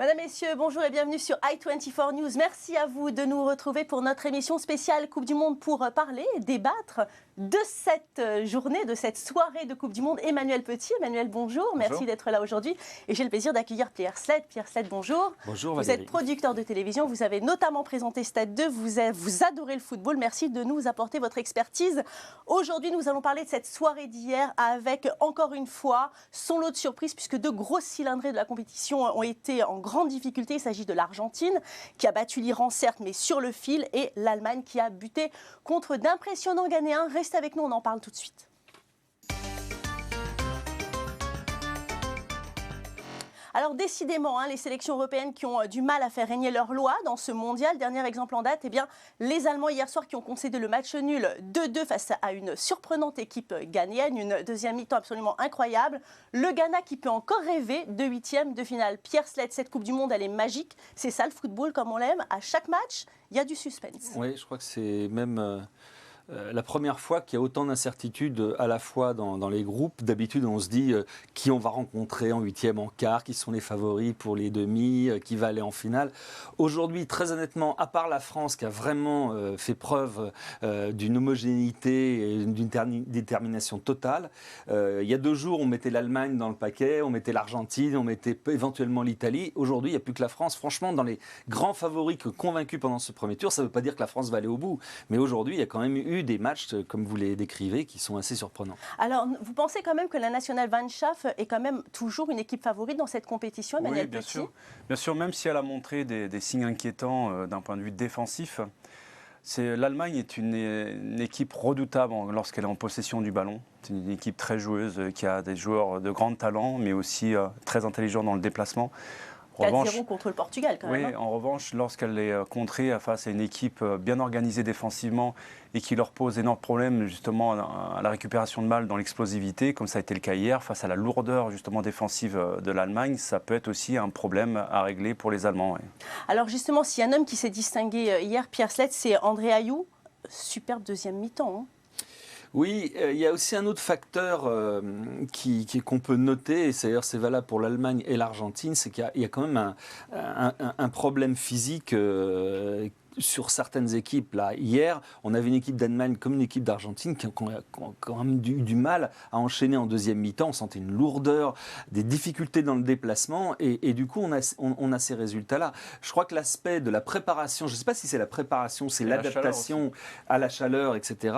Madame, Messieurs, bonjour et bienvenue sur i24 News. Merci à vous de nous retrouver pour notre émission spéciale Coupe du Monde pour parler et débattre de cette journée, de cette soirée de Coupe du Monde. Emmanuel Petit. Emmanuel, bonjour. Merci d'être là aujourd'hui. Et j'ai le plaisir d'accueillir Pierre Sled. Pierre Sled, bonjour. Bonjour, Vous êtes producteur de télévision. Vous avez notamment présenté Stade 2. Vous adorez le football. Merci de nous apporter votre expertise. Aujourd'hui, nous allons parler de cette soirée d'hier avec, encore une fois, son lot de surprises puisque deux grosses cylindrées de la compétition ont été en grande difficulté. Il s'agit de l'Argentine qui a battu l'Iran, certes, mais sur le fil, et l'Allemagne qui a buté contre d'impressionnants Ghanéens. Restez avec nous, on en parle tout de suite. Alors décidément, les sélections européennes qui ont du mal à faire régner leurs lois dans ce mondial. Dernier exemple en date, les Allemands hier soir qui ont concédé le match nul 2-2 face à une surprenante équipe ghanéenne. Une deuxième mi-temps absolument incroyable. Le Ghana qui peut encore rêver de huitième de finale. Pierre Sled, cette Coupe du Monde, elle est magique. C'est ça le football comme on l'aime. À chaque match, il y a du suspense. Oui, je crois que c'est même... la première fois qu'il y a autant d'incertitudes à la fois dans les groupes. D'habitude, on se dit qui on va rencontrer en huitième, en quart, qui sont les favoris pour les demi, qui va aller en finale. Aujourd'hui, très honnêtement, à part la France qui a vraiment fait preuve d'une homogénéité et d'une détermination totale, il y a 2 jours, on mettait l'Allemagne dans le paquet, on mettait l'Argentine, on mettait éventuellement l'Italie. Aujourd'hui, il n'y a plus que la France. Franchement, dans les grands favoris convaincus pendant ce premier tour, ça ne veut pas dire que la France va aller au bout. Mais aujourd'hui, il y a quand même eu des matchs, comme vous les décrivez, qui sont assez surprenants. Alors, vous pensez quand même que la nationale Van Schaaf est quand même toujours une équipe favorite dans cette compétition, Emmanuel Petit ? Bien sûr, même si elle a montré des signes inquiétants d'un point de vue défensif, l'Allemagne est une équipe redoutable lorsqu'elle est en possession du ballon. C'est une équipe très joueuse, qui a des joueurs de grand talent, mais aussi très intelligents dans le déplacement. 4-0 contre le Portugal quand même. Oui, en revanche, lorsqu'elle est contrée face à une équipe bien organisée défensivement et qui leur pose d'énormes problèmes justement à la récupération de balles dans l'explosivité, comme ça a été le cas hier, face à la lourdeur justement défensive de l'Allemagne, ça peut être aussi un problème à régler pour les Allemands. Oui. Alors justement, s'il y a un homme qui s'est distingué hier, Pierre Sled, c'est André Ayew. Superbe deuxième mi-temps. Oui, il y a aussi un autre facteur qu'on peut noter, et c'est valable pour l'Allemagne et l'Argentine, c'est qu'il y a quand même un problème physique sur certaines équipes. Là, hier, on avait une équipe d'Allemagne comme une équipe d'Argentine qui ont quand même du mal à enchaîner en deuxième mi-temps. On sentait une lourdeur, des difficultés dans le déplacement et du coup, on a ces résultats-là. Je crois que l'aspect de la préparation, je ne sais pas si c'est la préparation, c'est l'adaptation à la chaleur, etc.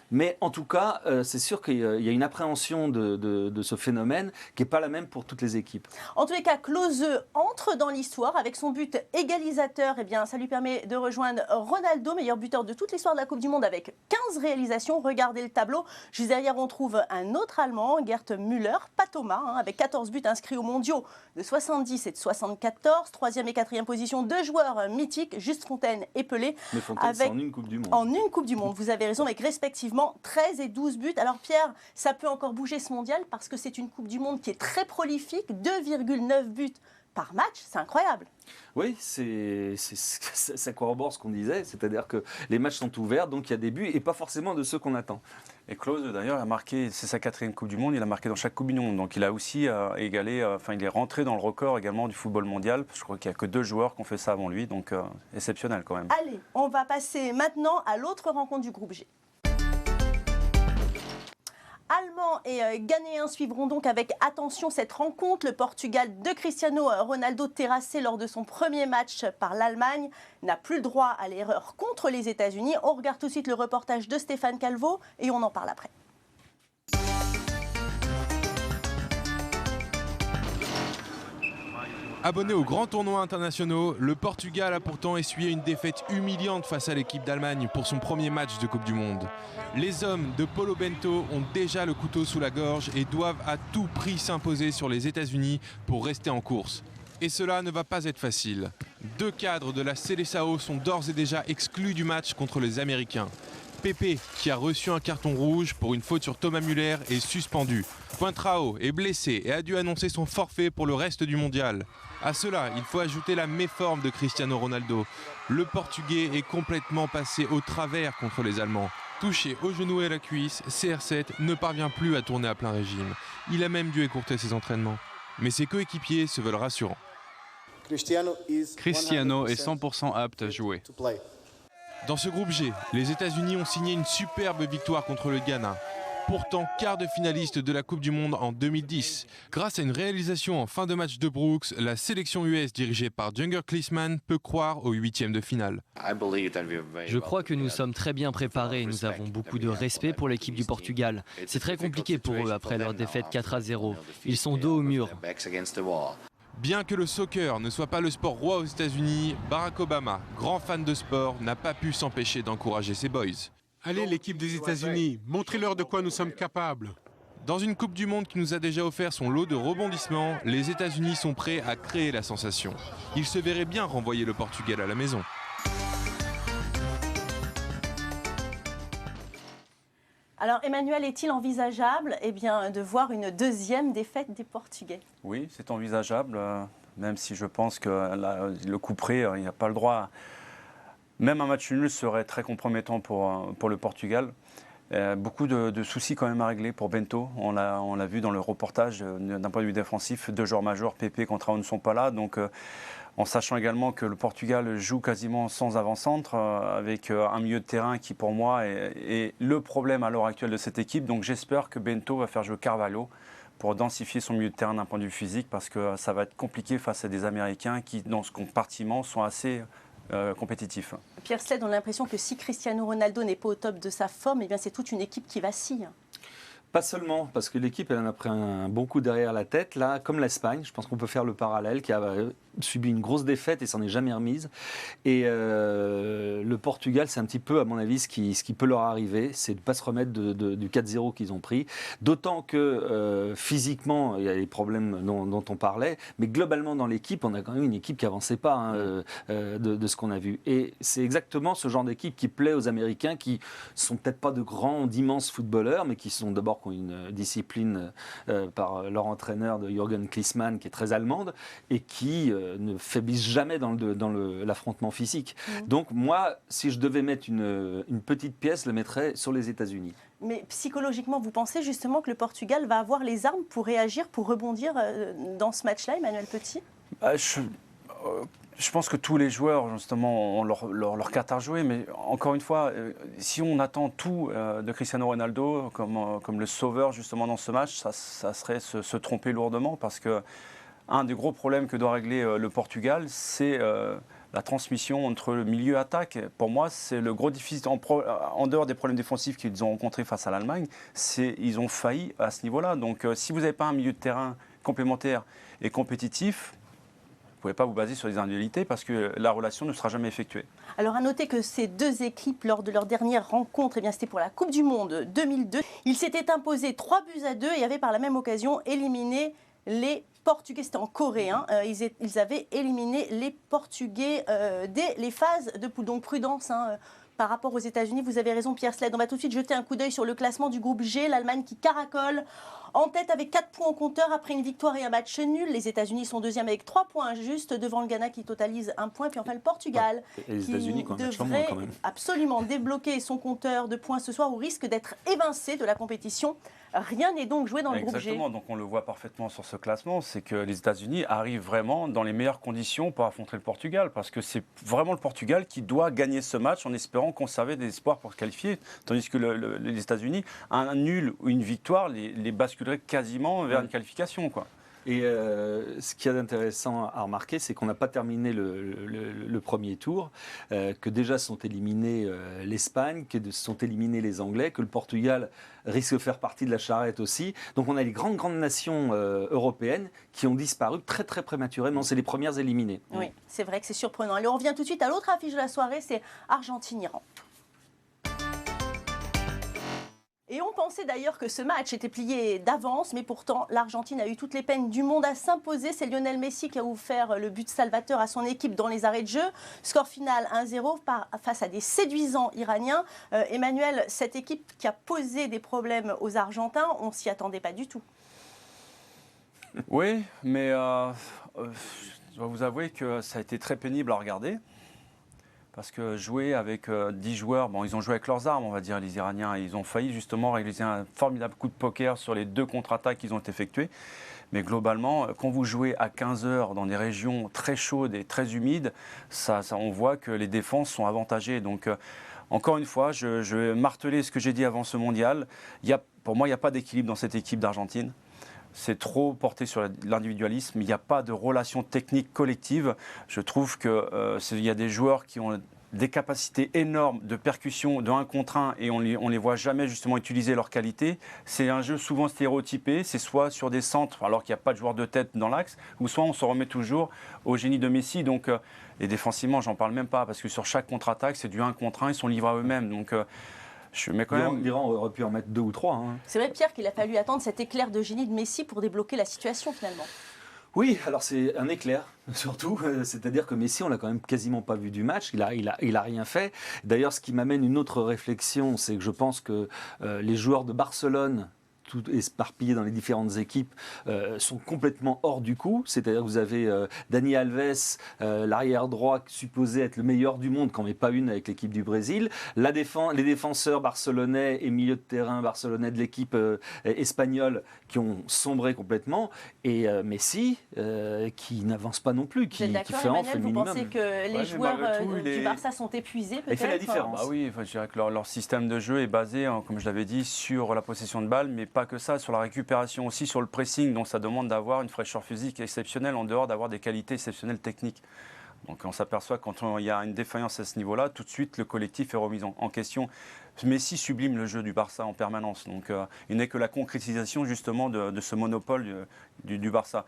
Mais en tout cas, c'est sûr qu'il y a une appréhension de ce phénomène qui n'est pas la même pour toutes les équipes. En tous les cas, Klose entre dans l'histoire avec son but égalisateur. Eh bien, ça lui permet de rejoindre Ronaldo, meilleur buteur de toute l'histoire de la Coupe du Monde avec 15 réalisations. Regardez le tableau. Juste derrière, on trouve un autre Allemand, Gerd Müller, pas Thomas, avec 14 buts inscrits aux mondiaux de 70 et de 74. 3e et 4e position, 2 joueurs mythiques, Juste Fontaine et Pelé. Mais Fontaine, c'est en une Coupe du Monde. En une Coupe du Monde, vous avez raison, avec respectivement 13 et 12 buts. Alors Pierre, ça peut encore bouger ce mondial parce que c'est une Coupe du Monde qui est très prolifique, 2,9 buts par match, c'est incroyable. Oui, ça corrobore ce qu'on disait, c'est-à-dire que les matchs sont ouverts, donc il y a des buts et pas forcément de ceux qu'on attend. Et Klose, d'ailleurs, a marqué, c'est sa 4e Coupe du Monde, il a marqué dans chaque Coupe du Monde, donc il a aussi égalé, il est rentré dans le record également du football mondial. Je crois qu'il n'y a que 2 joueurs qui ont fait ça avant lui, donc exceptionnel quand même. Allez, on va passer maintenant à l'autre rencontre du groupe G. Allemands et Ghanéens suivront donc avec attention cette rencontre. Le Portugal de Cristiano Ronaldo, terrassé lors de son premier match par l'Allemagne, n'a plus le droit à l'erreur contre les États-Unis. On regarde tout de suite le reportage de Stéphane Calvo et on en parle après. Abonné aux grands tournois internationaux, le Portugal a pourtant essuyé une défaite humiliante face à l'équipe d'Allemagne pour son premier match de Coupe du Monde. Les hommes de Paulo Bento ont déjà le couteau sous la gorge et doivent à tout prix s'imposer sur les États-Unis pour rester en course. Et cela ne va pas être facile. 2 cadres de la Seleção sont d'ores et déjà exclus du match contre les Américains. Pepe, qui a reçu un carton rouge pour une faute sur Thomas Müller, est suspendu. Coentrão est blessé et a dû annoncer son forfait pour le reste du mondial. À cela, il faut ajouter la méforme de Cristiano Ronaldo. Le Portugais est complètement passé au travers contre les Allemands. Touché au genou et à la cuisse, CR7 ne parvient plus à tourner à plein régime. Il a même dû écourter ses entraînements. Mais ses coéquipiers se veulent rassurants. Cristiano est 100% apte à jouer. Dans ce groupe G, les États-Unis ont signé une superbe victoire contre le Ghana. Pourtant quart de finaliste de la Coupe du Monde en 2010. Grâce à une réalisation en fin de match de Brooks, la sélection US dirigée par Jünger Klinsmann peut croire aux huitièmes de finale. Je crois que nous sommes très bien préparés et nous avons beaucoup de respect pour l'équipe du Portugal. C'est très compliqué pour eux après leur défaite 4-0. Ils sont dos au mur. Bien que le soccer ne soit pas le sport roi aux États-Unis, Barack Obama, grand fan de sport, n'a pas pu s'empêcher d'encourager ses boys. Allez, l'équipe des États-Unis, montrez-leur de quoi nous sommes capables. Dans une Coupe du Monde qui nous a déjà offert son lot de rebondissements, les États-Unis sont prêts à créer la sensation. Ils se verraient bien renvoyer le Portugal à la maison. Alors Emmanuel, est-il envisageable de voir une deuxième défaite des Portugais? Oui, c'est envisageable, même si je pense que le coup près, il n'y a pas le droit. Même un match nul serait très compromettant pour le Portugal. Beaucoup de soucis quand même à régler pour Bento. On l'a vu dans le reportage d'un point de vue défensif. 2 joueurs majeurs, Pepe, Contrao ne sont pas là. Donc, en sachant également que le Portugal joue quasiment sans avant-centre, avec un milieu de terrain qui pour moi est le problème à l'heure actuelle de cette équipe. Donc j'espère que Bento va faire jouer Carvalho pour densifier son milieu de terrain d'un point de vue physique, parce que ça va être compliqué face à des Américains qui, dans ce compartiment, sont assez compétitifs. Pierre Sled, on a l'impression que si Cristiano Ronaldo n'est pas au top de sa forme, c'est toute une équipe qui vacille. Pas seulement, parce que l'équipe elle en a pris un bon coup derrière la tête, là, comme l'Espagne, je pense qu'on peut faire le parallèle, qui a subi une grosse défaite et s'en est jamais remise. Et le Portugal, c'est un petit peu, à mon avis, ce qui peut leur arriver, c'est de ne pas se remettre du 4-0 qu'ils ont pris. D'autant que physiquement, il y a les problèmes dont on parlait, mais globalement dans l'équipe, on a quand même une équipe qui n'avançait pas de ce qu'on a vu. Et c'est exactement ce genre d'équipe qui plaît aux Américains, qui sont peut-être pas d'immenses footballeurs, mais qui sont d'abord qui ont une discipline par leur entraîneur de Jürgen Klinsmann, qui est très allemande, et qui ne faiblissent jamais dans l'affrontement physique. Donc moi, si je devais mettre une petite pièce, je la mettrais sur les États-Unis. Mais psychologiquement, vous pensez justement que le Portugal va avoir les armes pour réagir, pour rebondir dans ce match-là, Emmanuel Petit? Je pense que tous les joueurs, justement, ont leur carte à jouer. Mais encore une fois, si on attend tout de Cristiano Ronaldo comme le sauveur, justement, dans ce match, ça serait se tromper lourdement. Parce que un des gros problèmes que doit régler le Portugal, c'est la transmission entre le milieu et attaque. Pour moi, c'est le gros déficit. En dehors des problèmes défensifs qu'ils ont rencontrés face à l'Allemagne, ils ont failli à ce niveau-là. Donc, si vous n'avez pas un milieu de terrain complémentaire et compétitif, vous ne pouvez pas vous baser sur des individualités parce que la relation ne sera jamais effectuée. Alors à noter que ces deux équipes, lors de leur dernière rencontre, c'était pour la Coupe du Monde 2002, ils s'étaient imposés 3-2 et avaient par la même occasion éliminé les Portugais. C'était en Corée. Ils avaient éliminé les Portugais dès les phases de poule. Donc prudence par rapport aux États-Unis. Vous avez raison, Pierre Sled. On va tout de suite jeter un coup d'œil sur le classement du groupe G. L'Allemagne qui caracole en tête avec 4 points au compteur après une victoire et un match nul. Les États-Unis sont deuxième avec 3 points juste devant le Ghana qui totalise 1 point. Puis enfin le Portugal et les États-Unis qui devrait quand même absolument débloquer son compteur de points ce soir au risque d'être évincé de la compétition. Rien n'est donc joué dans le groupe G. Exactement, donc on le voit parfaitement sur ce classement, c'est que les États-Unis arrivent vraiment dans les meilleures conditions pour affronter le Portugal, parce que c'est vraiment le Portugal qui doit gagner ce match en espérant conserver des espoirs pour se qualifier, tandis que les États-Unis, un nul ou une victoire les basculerait quasiment vers une qualification, quoi. Et ce qu'il y a d'intéressant à remarquer, c'est qu'on n'a pas terminé le premier tour, que déjà sont éliminés l'Espagne, que sont éliminés les Anglais, que le Portugal risque de faire partie de la charrette aussi. Donc on a les grandes nations européennes qui ont disparu très très prématurément. C'est les premières éliminées. Oui, c'est vrai que c'est surprenant. Allez, on revient tout de suite à l'autre affiche de la soirée, c'est Argentine-Iran. Et on pensait d'ailleurs que ce match était plié d'avance, mais pourtant l'Argentine a eu toutes les peines du monde à s'imposer. C'est Lionel Messi qui a offert le but salvateur à son équipe dans les arrêts de jeu. Score final 1-0 face à des séduisants Iraniens. Emmanuel, cette équipe qui a posé des problèmes aux Argentins, on ne s'y attendait pas du tout. Oui, mais je dois vous avouer que ça a été très pénible à regarder. Parce que jouer avec 10 joueurs, bon, ils ont joué avec leurs armes, on va dire, les Iraniens. Ils ont failli justement réaliser un formidable coup de poker sur les 2 contre-attaques qu'ils ont effectués. Mais globalement, quand vous jouez à 15 heures dans des régions très chaudes et très humides, on voit que les défenses sont avantagées. Donc, encore une fois, je vais marteler ce que j'ai dit avant ce mondial. Pour moi, il n'y a pas d'équilibre dans cette équipe d'Argentine. C'est trop porté sur l'individualisme. Il n'y a pas de relation technique collective. Je trouve qu'il y a des joueurs qui ont des capacités énormes de percussion de 1 contre 1 et on les voit jamais justement utiliser leur qualité. C'est un jeu souvent stéréotypé, c'est soit sur des centres alors qu'il n'y a pas de joueur de tête dans l'axe, ou soit on se remet toujours au génie de Messi. Donc, et défensivement, j'en parle même pas, parce que sur chaque contre-attaque, c'est du 1 contre 1, ils sont livrés à eux-mêmes. Donc, l'Iran aurait pu en mettre 2 ou 3. Hein. C'est vrai, Pierre, qu'il a fallu attendre cet éclair de génie de Messi pour débloquer la situation finalement. Oui, alors c'est un éclair, surtout. C'est-à-dire que Messi, on l'a quand même quasiment pas vu du match. Il a rien fait. D'ailleurs, ce qui m'amène une autre réflexion, c'est que je pense que les joueurs de Barcelone, tout éparpillés dans les différentes équipes, sont complètement hors du coup. C'est-à-dire que vous avez Dani Alves, l'arrière droit supposé être le meilleur du monde, quand même pas une avec l'équipe du Brésil. Les défenseurs barcelonais et milieu de terrain barcelonais de l'équipe espagnole qui ont sombré complètement. Et Messi, qui n'avance pas non plus, qui fait en fait le minimum. Vous pensez que les joueurs du Barça sont épuisés peut-être ? Il fait la différence. Oui, je dirais que leur système de jeu est basé, comme je l'avais dit, sur la possession de balle, mais pas que ça, sur la récupération aussi, sur le pressing. Donc ça demande d'avoir une fraîcheur physique exceptionnelle en dehors d'avoir des qualités exceptionnelles techniques. Donc on s'aperçoit quand il y a une défaillance à ce niveau-là, tout de suite le collectif est remis en question. Messi sublime le jeu du Barça en permanence. Donc il n'est que la concrétisation justement de ce monopole du Barça.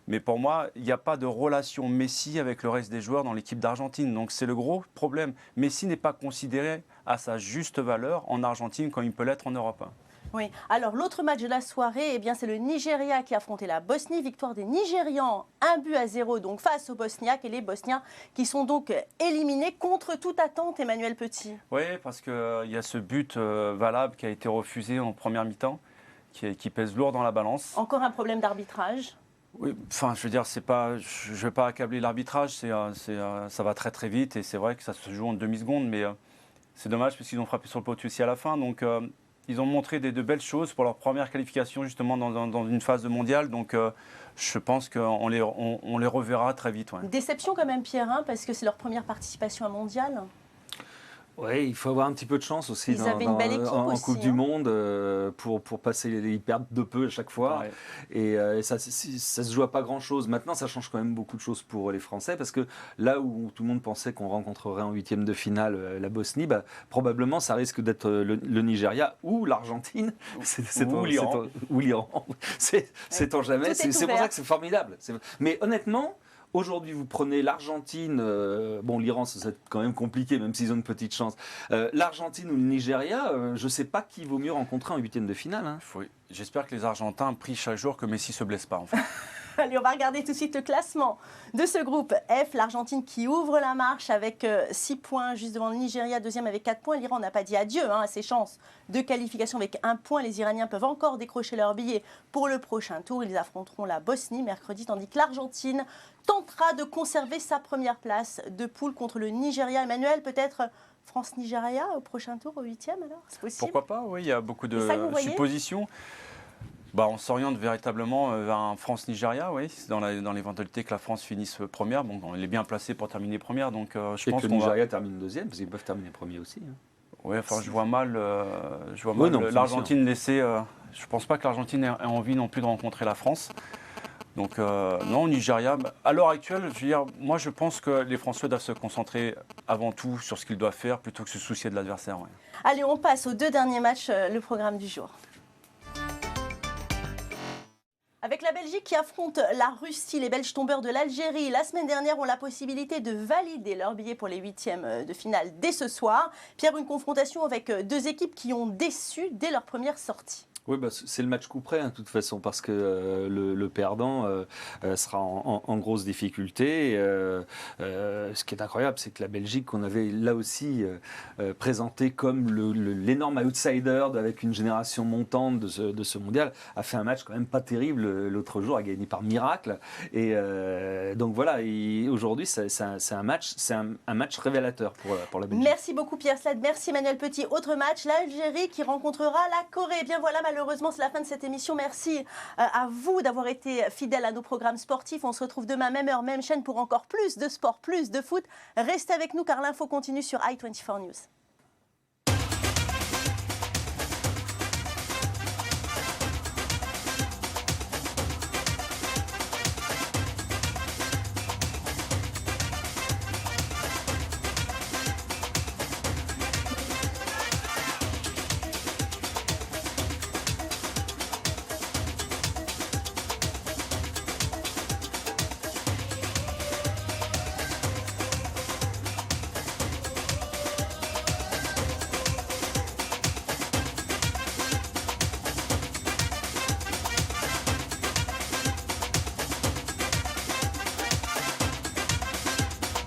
Mais pour moi, il n'y a pas de relation Messi avec le reste des joueurs dans l'équipe d'Argentine. Donc c'est le gros problème. Messi n'est pas considéré à sa juste valeur en Argentine comme il peut l'être en Europe. Oui. Alors l'autre match de la soirée, eh bien, c'est le Nigeria qui a affronté la Bosnie. Victoire des Nigérians, 1-0 donc face aux Bosniaques, et les Bosniens qui sont donc éliminés contre toute attente, Emmanuel Petit. Oui, parce qu'il y a ce but valable qui a été refusé en première mi-temps, qui pèse lourd dans la balance. Encore un problème d'arbitrage. Oui, enfin, je veux dire, je ne vais pas accabler l'arbitrage, ça va très très vite et c'est vrai que ça se joue en demi-seconde, mais c'est dommage parce qu'ils ont frappé sur le poteau aussi à la fin. Donc, ils ont montré de belles choses pour leur première qualification justement dans une phase de mondial. Donc, je pense qu'on les reverra très vite. Ouais. Déception quand même, Pierre, hein, parce que c'est leur première participation à mondial. Oui, il faut avoir un petit peu de chance aussi en Coupe du Monde pour passer. Ils perdent de peu à chaque fois. Ouais. Et ça se joue à pas grand-chose. Maintenant, ça change quand même beaucoup de choses pour les Français parce que là où tout le monde pensait qu'on rencontrerait en 8e de finale la Bosnie, probablement ça risque d'être le Nigeria ou l'Argentine. Ou l'Iran. C'est en jamais. C'est pour ça que c'est formidable. Mais honnêtement, aujourd'hui, vous prenez l'Argentine, l'Iran, c'est quand même compliqué, même s'ils ont une petite chance. L'Argentine ou le Nigeria, je ne sais pas qui vaut mieux rencontrer en 8e de finale. Hein. Oui. J'espère que les Argentins prient chaque jour que Messi ne se blesse pas, en fait. Allez, on va regarder tout de suite le classement de ce groupe F. L'Argentine qui ouvre la marche avec 6 points, juste devant le Nigeria, deuxième avec 4 points. L'Iran n'a pas dit adieu à ses chances de qualification avec 1 point. Les Iraniens peuvent encore décrocher leur billet pour le prochain tour. Ils affronteront la Bosnie mercredi, tandis que l'Argentine tentera de conserver sa première place de poule contre le Nigeria. Emmanuel, peut-être France-Nigeria au prochain tour, au 8e alors? C'est possible? Pourquoi pas, oui, il y a beaucoup de suppositions. On s'oriente véritablement vers un France-Nigeria, oui, c'est dans l'éventualité que la France finisse première. Bon, elle est bien placée pour terminer première, donc je pense que le Nigeria termine deuxième, parce qu'ils peuvent terminer premier aussi. Hein. Oui, enfin, je vois mal l'Argentine laisser. Je ne pense pas que l'Argentine ait envie non plus de rencontrer la France. Donc non, Nigeria, à l'heure actuelle, je veux dire, moi je pense que les Français doivent se concentrer avant tout sur ce qu'ils doivent faire plutôt que se soucier de l'adversaire. Ouais. Allez, on passe aux 2 derniers matchs, le programme du jour. Avec la Belgique qui affronte la Russie, les Belges tombeurs de l'Algérie, la semaine dernière, ont la possibilité de valider leur billet pour les 8e de finale dès ce soir. Pierre, une confrontation avec 2 équipes qui ont déçu dès leur première sortie. Oui, c'est le match coup près, de toute façon, parce que le perdant sera en grosse difficulté. Ce qui est incroyable, c'est que la Belgique, qu'on avait là aussi présenté comme l'énorme outsider avec une génération montante de ce mondial, a fait un match quand même pas terrible l'autre jour, a gagné par miracle. Et donc voilà, aujourd'hui, c'est un match révélateur pour la Belgique. Merci beaucoup Pierre Slade, merci Emmanuel Petit. Autre match, l'Algérie qui rencontrera la Corée. Eh bien voilà, malheureusement, c'est la fin de cette émission. Merci à vous d'avoir été fidèles à nos programmes sportifs. On se retrouve demain, même heure, même chaîne, pour encore plus de sport, plus de foot. Restez avec nous car l'info continue sur i24 News.